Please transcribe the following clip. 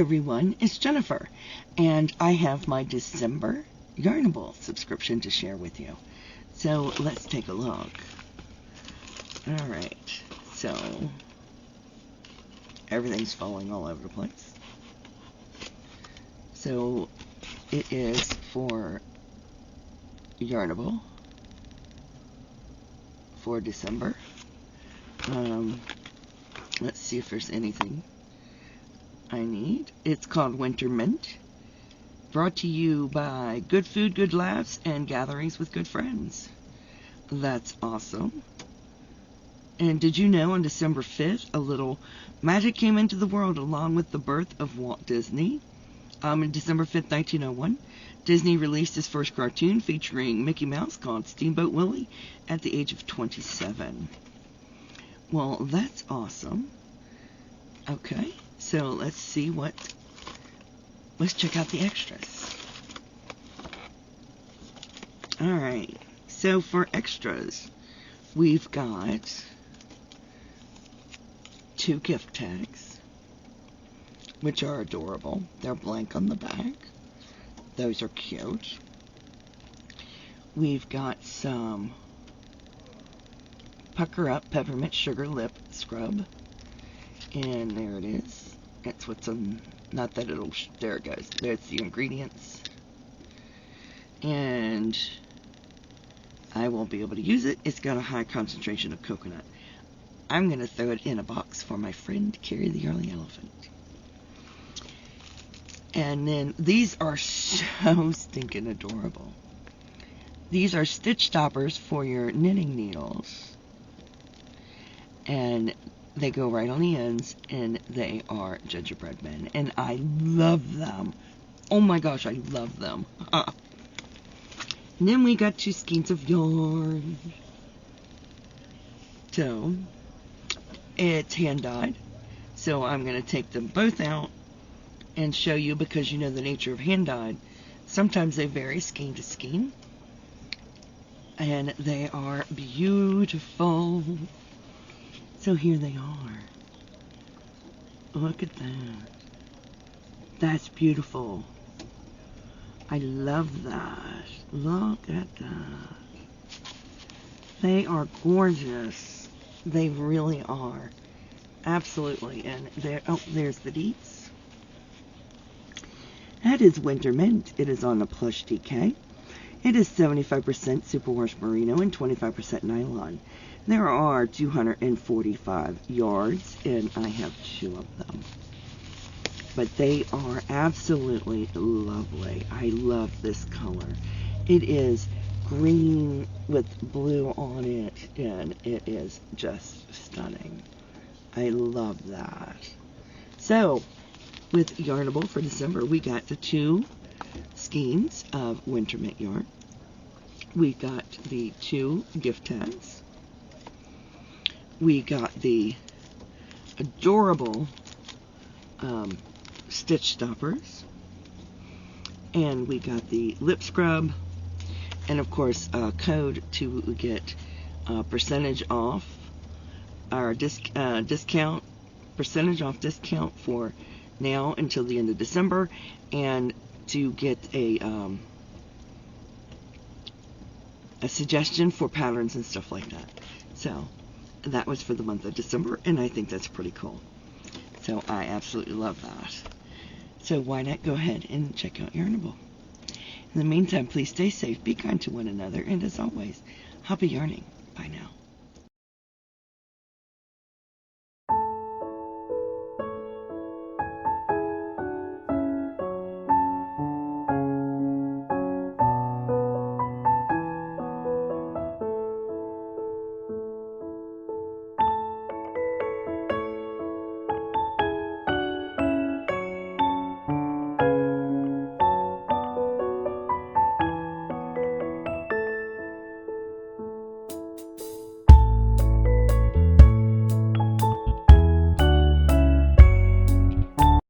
everyone, it's Jennifer, and I have my December Yarnable subscription to share with you. So let's take a look. Alright, so everything's falling all over the place. So it is for Yarnable for December. Let's see if there's anything I need. It's called Winter Mint. Brought to you by Good Food, Good Laughs, and Gatherings with Good Friends. That's awesome. And did you know on December 5th, a little magic came into the world along with the birth of Walt Disney? On December 5th, 1901, Disney released his first cartoon featuring Mickey Mouse called Steamboat Willie at the age of 27. Well, that's awesome. Okay, so let's see let's check out the extras. Alright, so for extras, we've got 2 gift tags, which are adorable. They're blank on the back. Those are cute. We've got some Pucker Up Peppermint Sugar Lip Scrub. And there it is. That's what's on, not that it'll, there it goes. There's the ingredients. And I won't be able to use it. It's got a high concentration of coconut. I'm going to throw it in a box for my friend Carrie the Early Elephant. And then these are so stinking adorable. These are stitch stoppers for your knitting needles. And they go right on the ends, and they are gingerbread men. And I love them. Oh my gosh, I love them. And then we got 2 skeins of yarn. So, it's hand-dyed. So I'm going to take them both out and show you, because you know the nature of hand-dyed. Sometimes they vary skein to skein. And they are beautiful. So here they are. Look at that. That's beautiful. I love that. Look at that. They are gorgeous. They really are. Absolutely. And there, oh, there's the deets. That is Winter Mint. It is on a plush DK. It is 75% superwash merino and 25% nylon. There are 245 yards, and I have 2 of them. But they are absolutely lovely. I love this color. It is green with blue on it, and it is just stunning. I love that. So, with Yarnable for December, we got the 2 skeins of Winter Mint yarn. We got the 2 gift tags. We got the adorable stitch stoppers. And we got the lip scrub. And of course, a code to get percentage off our discount, percentage off discount for now until the end of December, and to get a suggestion for patterns and stuff like that. So that was for the month of December, and I think that's pretty cool. So I absolutely love that. So why not go ahead and check out Yarnable. In the meantime, please stay safe, be kind to one another, and as always, happy yarning. Bye now.